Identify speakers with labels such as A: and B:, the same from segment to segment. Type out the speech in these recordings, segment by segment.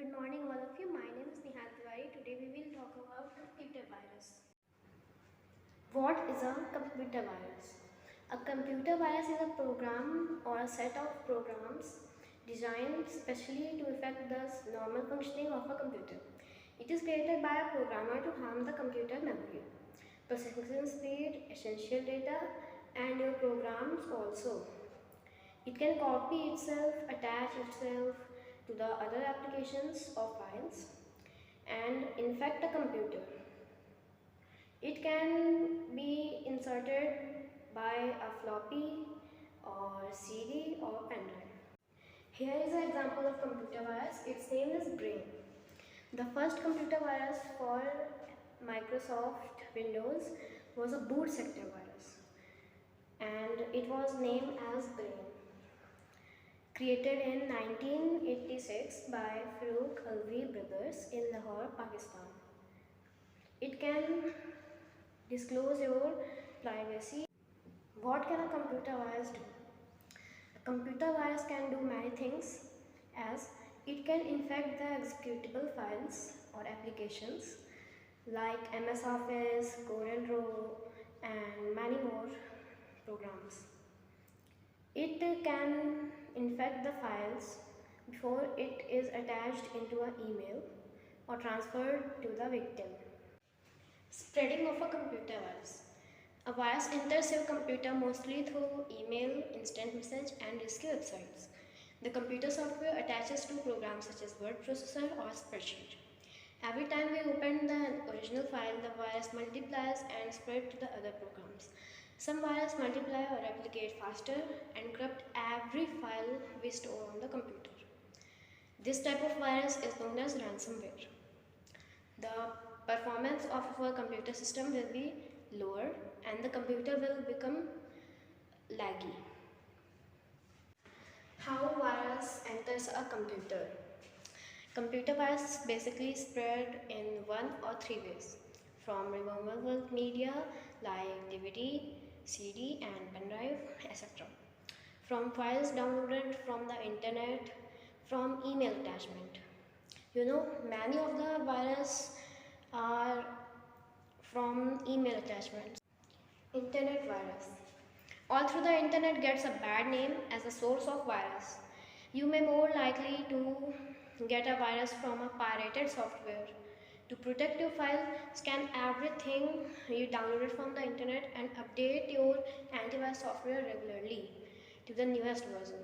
A: Good morning all of you. My name is Nihal Tiwari. Today we will talk about computer virus. What is a computer virus? A computer virus is a program or a set of programs designed specially to affect the normal functioning of a computer. It is created by a programmer to harm the computer memory, processing speed, essential data, and your programs also. It can copy itself, attach itself to the other applications or files, and infect a computer. It can be inserted by a floppy or CD or pen drive. Here is an example of computer virus. Its name is Brain. The first computer virus for Microsoft Windows was a boot sector virus, and it was named as Brain. Created in 1986 by Farooq Alvi brothers in Lahore, Pakistan. It can disclose your privacy. What can a computer virus do? A computer virus can do many things, as it can infect the executable files or applications like MS Office, CorelDRAW, and many more programs. It can infect the files before it is attached into an email or transferred to the victim. Spreading of a computer virus. A virus enters your computer mostly through email, instant message, and risky websites. The computer software attaches to programs such as word processor or spreadsheet. Every time we open the original file, the virus multiplies and spreads to the other programs. Some viruses multiply or replicate faster and corrupt every file we store on the computer. This type of virus is known as ransomware. The performance of our computer system will be lower and the computer will become laggy. How virus enters a computer? Computer viruses basically spread in one or three ways, from removable media like DVD, CD and pen drive, etc. From files downloaded from the internet, from email attachment. Many of the viruses are from email attachments. Internet virus. All through the internet gets a bad name as a source of virus. You may more likely to get a virus from a pirated software. To protect your file, scan everything you downloaded from the internet and update your antivirus software regularly to the newest version.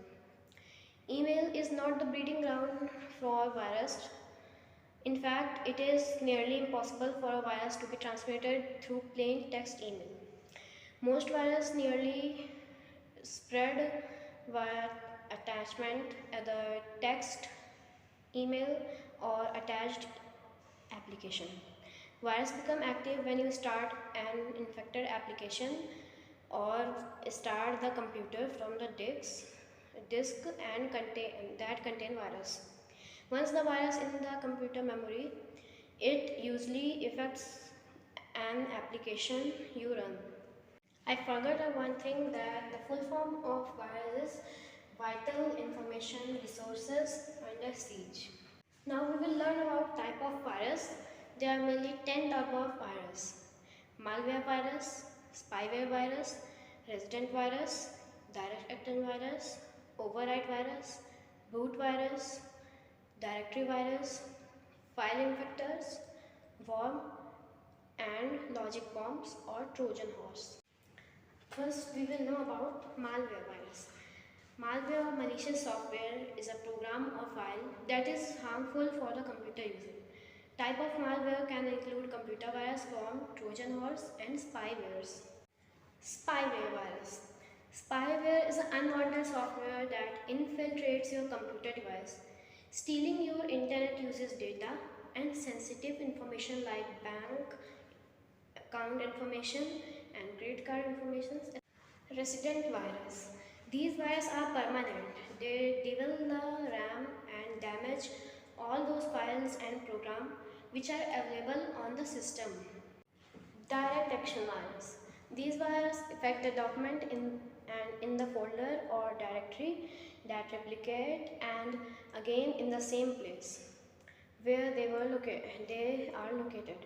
A: Email is not the breeding ground for virus. In fact, it is nearly impossible for a virus to be transmitted through plain text email. Most viruses nearly spread via attachment, either text, email, or attached application. Viruses become active when you start an infected application or start the computer from the disk and contain virus. Once the virus in the computer memory, it usually affects an application you run. I forgot one thing, that the full form of virus is Vital Information Resources Under Siege. Now we will learn about type of virus. There are mainly 10 types of virus: malware virus, spyware virus, resident virus, direct acting virus, override virus, boot virus, directory virus, file infectors, worm, and logic bombs or Trojan horse. First, we will know about malware virus. Malware or malicious software is a program or file that is harmful for the computer user. Type of malware can include computer virus, worm, Trojan horse, and spywares. Spyware virus. Spyware is an unwanted software that infiltrates your computer device, stealing your internet users' data and sensitive information like bank account information and credit card information. Resident virus. These viruses are permanent. They devil the RAM and damage all those files and programs which are available on the system. Direct action virus. These viruses affect the document in the folder or directory that replicate and again in the same place. where they are located.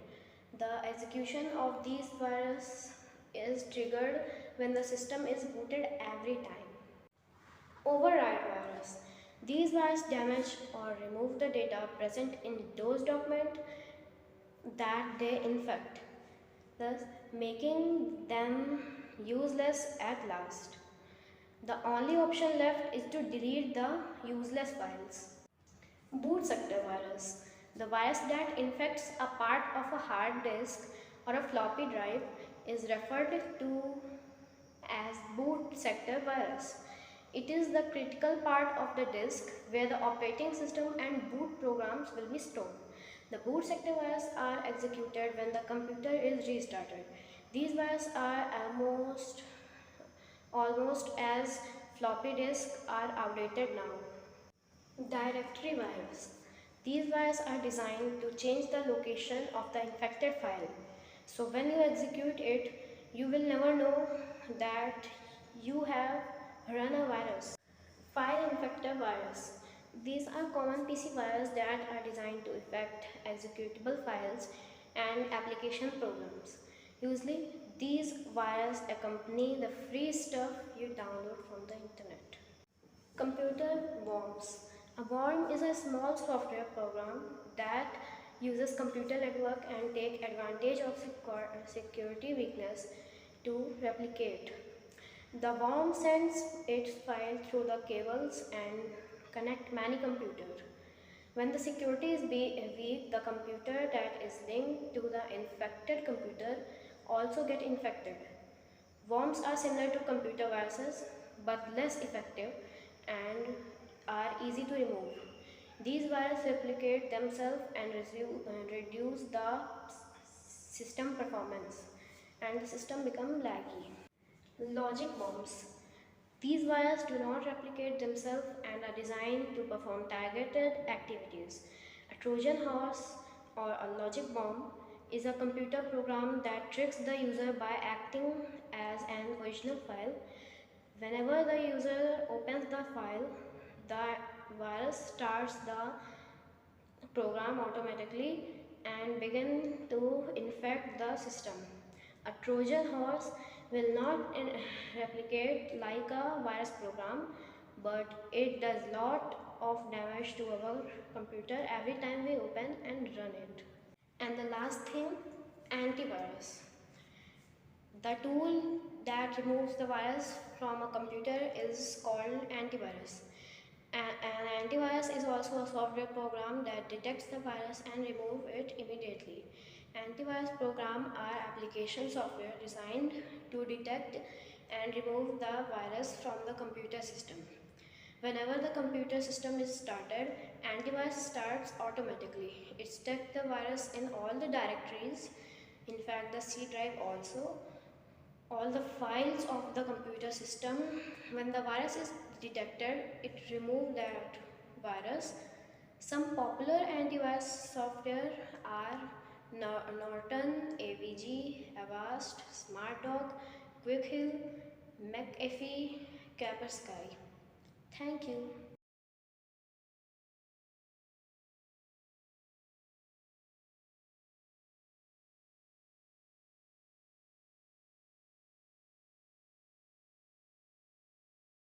A: The execution of these viruses is triggered when the system is booted every time. Override virus. These viruses damage or remove the data present in those documents that they infect, thus making them useless at last. The only option left is to delete the useless files. Boot sector virus. The virus that infects a part of a hard disk or a floppy drive is referred to as boot sector virus. It is the critical part of the disk where the operating system and boot programs will be stored. The boot sector viruses are executed when the computer is restarted. These viruses are almost as floppy disks are outdated now. Directory virus. These viruses are designed to change the location of the infected file. So when you execute it, you will never know that you have run a virus. File infector virus. These are common PC viruses that are designed to infect executable files and application programs. Usually, these viruses accompany the free stuff you download from the internet. Computer worms. A worm is a small software program that uses computer network and take advantage of security weakness to replicate. The worm sends its file through the cables and connect many computers. When the security is weak, the computer that is linked to the infected computer also get infected. Worms are similar to computer viruses but less effective and are easy to remove. These viruses replicate themselves and reduce the system performance, and the system becomes laggy. Logic bombs. These viruses do not replicate themselves and are designed to perform targeted activities. A Trojan horse or a logic bomb is a computer program that tricks the user by acting as an original file. Whenever the user opens the file, the virus starts the program automatically and begin to infect the system. A Trojan horse will not replicate like a virus program, but it does lot of damage to our computer every time we open and run it. And the last thing, antivirus. The tool that removes the virus from a computer is called antivirus. An antivirus is also a software program that detects the virus and removes it immediately. Antivirus programs are application software designed to detect and remove the virus from the computer system. Whenever the computer system is started, antivirus starts automatically. It detects the virus in all the directories, in fact the C drive also, all the files of the computer system. When the virus is detected, it removes that virus. Some popular antivirus software are Norton, AVG, Avast, SmartDog, QuickHill, McAfee, Kaspersky. Thank you.